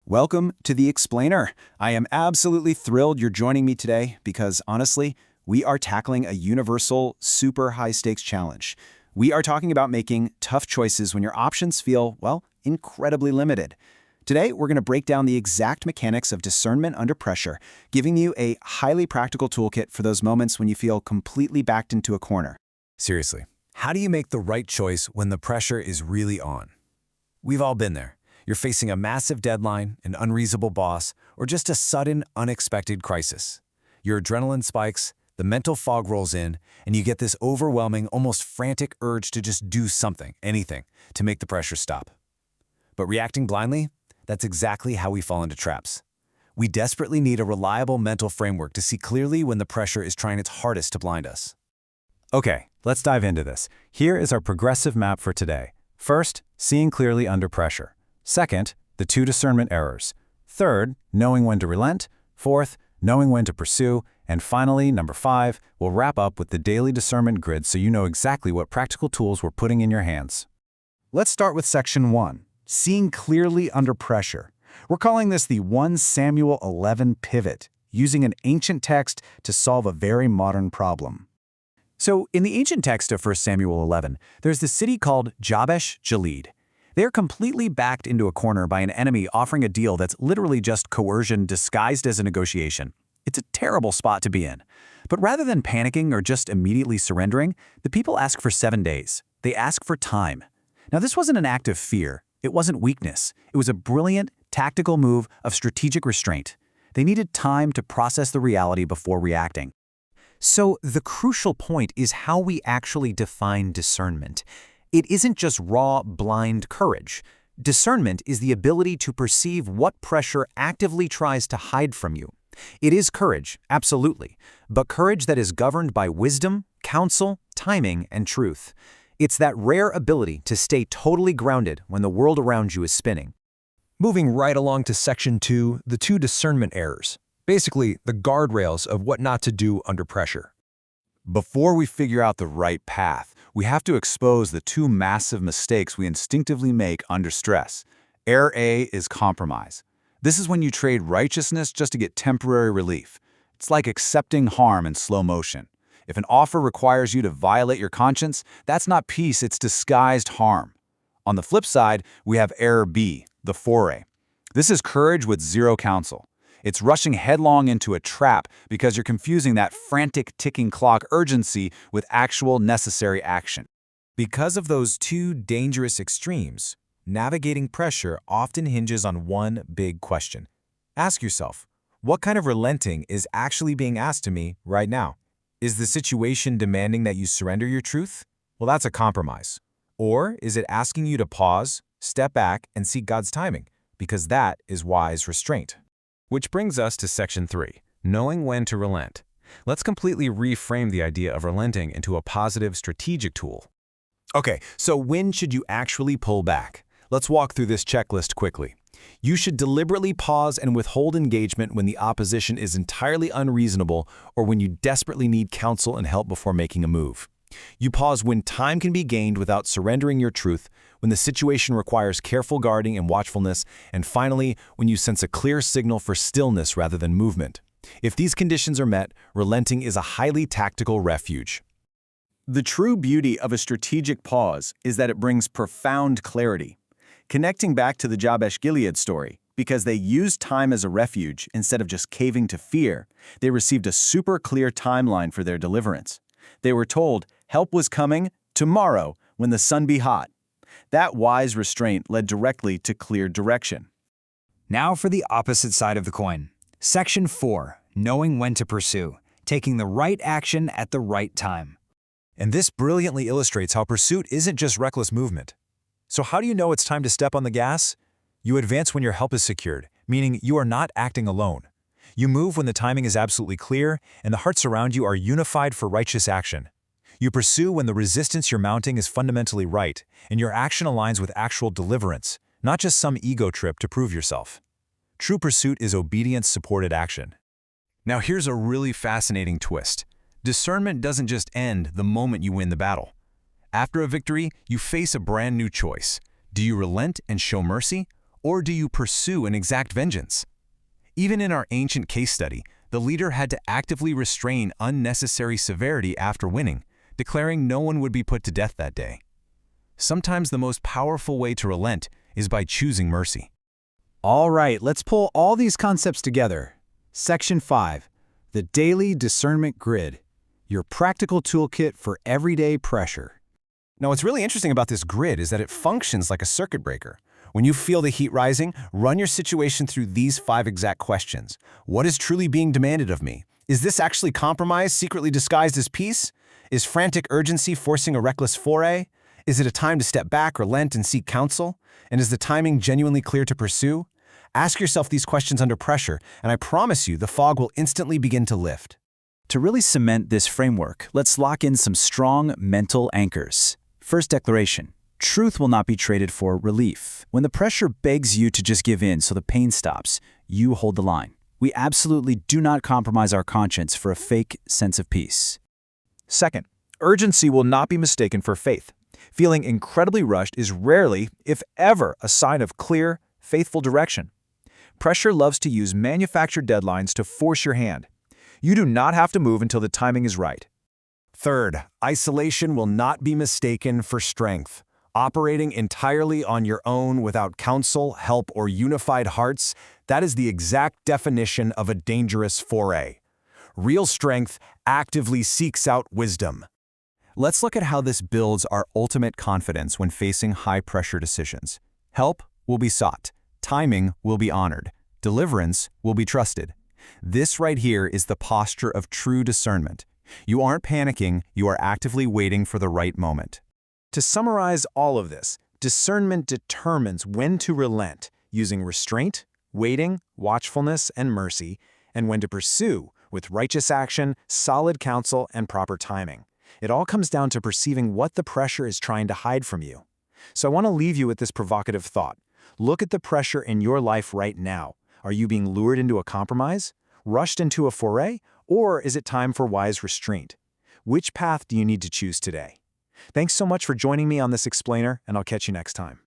Welcome to The Explainer. I am absolutely thrilled you're joining me today because, honestly, we are tackling a universal, super high-stakes challenge. We are talking about making tough choices when your options feel, well, incredibly limited. Today, we're going to break down the exact mechanics of discernment under pressure, giving you a highly practical toolkit for those moments when you feel completely backed into a corner. Seriously, how do you make the right choice when the pressure is really on? We've all been there. You're facing a massive deadline, an unreasonable boss, or just a sudden, unexpected crisis. Your adrenaline spikes, the mental fog rolls in, and you get this overwhelming, almost frantic urge to just do something, anything, to make the pressure stop. But reacting blindly? That's exactly how we fall into traps. We desperately need a reliable mental framework to see clearly when the pressure is trying its hardest to blind us. Okay, let's dive into this. Here is our progressive map for today. First, seeing clearly under pressure. Second, the 2 discernment errors. Third, knowing when to relent. Fourth, knowing when to pursue. And finally, number 5, we'll wrap up with the daily discernment grid so you know exactly what practical tools we're putting in your hands. Let's start with section 1, seeing clearly under pressure. We're calling this the 1 Samuel 11 pivot, using an ancient text to solve a very modern problem. So, in the ancient text of 1 Samuel 11, there's this city called Jabesh Gilead. They're completely backed into a corner by an enemy offering a deal that's literally just coercion disguised as a negotiation. It's a terrible spot to be in. But rather than panicking or just immediately surrendering, the people ask for 7 days. They ask for time. Now, this wasn't an act of fear. It wasn't weakness. It was a brilliant, tactical move of strategic restraint. They needed time to process the reality before reacting. So the crucial point is how we actually define discernment. It isn't just raw, blind courage. Discernment is the ability to perceive what pressure actively tries to hide from you. It is courage, absolutely, but courage that is governed by wisdom, counsel, timing, and truth. It's that rare ability to stay totally grounded when the world around you is spinning. Moving right along to section 2, the 2 discernment errors. Basically, the guardrails of what not to do under pressure. Before we figure out the right path, we have to expose the 2 massive mistakes we instinctively make under stress. Error A is compromise. This is when you trade righteousness just to get temporary relief. It's like accepting harm in slow motion. If an offer requires you to violate your conscience, that's not peace, it's disguised harm. On the flip side, we have error B, the foray. This is courage with zero counsel. It's rushing headlong into a trap because you're confusing that frantic ticking clock urgency with actual necessary action. Because of those 2 dangerous extremes, navigating pressure often hinges on one big question. Ask yourself, what kind of relenting is actually being asked of me right now? Is the situation demanding that you surrender your truth? Well, that's a compromise. Or is it asking you to pause, step back, and seek God's timing? Because that is wise restraint. Which brings us to section 3, knowing when to relent. Let's completely reframe the idea of relenting into a positive strategic tool. Okay, so when should you actually pull back? Let's walk through this checklist quickly. You should deliberately pause and withhold engagement when the opposition is entirely unreasonable or when you desperately need counsel and help before making a move. You pause when time can be gained without surrendering your truth, when the situation requires careful guarding and watchfulness, and finally, when you sense a clear signal for stillness rather than movement. If these conditions are met, relenting is a highly tactical refuge. The true beauty of a strategic pause is that it brings profound clarity. Connecting back to the Jabesh Gilead story, because they used time as a refuge instead of just caving to fear, they received a super clear timeline for their deliverance. They were told help was coming tomorrow when the sun be hot. That wise restraint led directly to clear direction. Now for the opposite side of the coin. Section 4, knowing when to pursue, taking the right action at the right time. And this brilliantly illustrates how pursuit isn't just reckless movement. So how do you know it's time to step on the gas? You advance when your help is secured, meaning you are not acting alone. You move when the timing is absolutely clear and the hearts around you are unified for righteous action. You pursue when the resistance you're mounting is fundamentally right and your action aligns with actual deliverance, not just some ego trip to prove yourself. True pursuit is obedience-supported action. Now here's a really fascinating twist. Discernment doesn't just end the moment you win the battle. After a victory, you face a brand new choice. Do you relent and show mercy, Or do you pursue and exact vengeance? Even in our ancient case study, the leader had to actively restrain unnecessary severity after winning, declaring no one would be put to death that day. Sometimes the most powerful way to relent is by choosing mercy. All right, let's pull all these concepts together. Section 5, the Daily Discernment Grid, your practical toolkit for everyday pressure. Now, what's really interesting about this grid is that it functions like a circuit breaker. When you feel the heat rising, run your situation through these 5 exact questions. What is truly being demanded of me? Is this actually compromise secretly disguised as peace? Is frantic urgency forcing a reckless foray? Is it a time to step back, relent, and seek counsel? And is the timing genuinely clear to pursue? Ask yourself these questions under pressure, and I promise you the fog will instantly begin to lift. To really cement this framework, let's lock in some strong mental anchors. First declaration: truth will not be traded for relief. When the pressure begs you to just give in so the pain stops, you hold the line. We absolutely do not compromise our conscience for a fake sense of peace. Second, urgency will not be mistaken for faith. Feeling incredibly rushed is rarely, if ever, a sign of clear, faithful direction. Pressure loves to use manufactured deadlines to force your hand. You do not have to move until the timing is right. Third, isolation will not be mistaken for strength. Operating entirely on your own without counsel, help, or unified hearts, that is the exact definition of a dangerous foray. Real strength actively seeks out wisdom. Let's look at how this builds our ultimate confidence when facing high-pressure decisions. Help will be sought. Timing will be honored. Deliverance will be trusted. This right here is the posture of true discernment. You aren't panicking, you are actively waiting for the right moment. To summarize all of this, discernment determines when to relent, using restraint, waiting, watchfulness, and mercy, and when to pursue, with righteous action, solid counsel, and proper timing. It all comes down to perceiving what the pressure is trying to hide from you. So I want to leave you with this provocative thought. Look at the pressure in your life right now. Are you being lured into a compromise? Rushed into a foray? Or is it time for wise restraint? Which path do you need to choose today? Thanks so much for joining me on this explainer, and I'll catch you next time.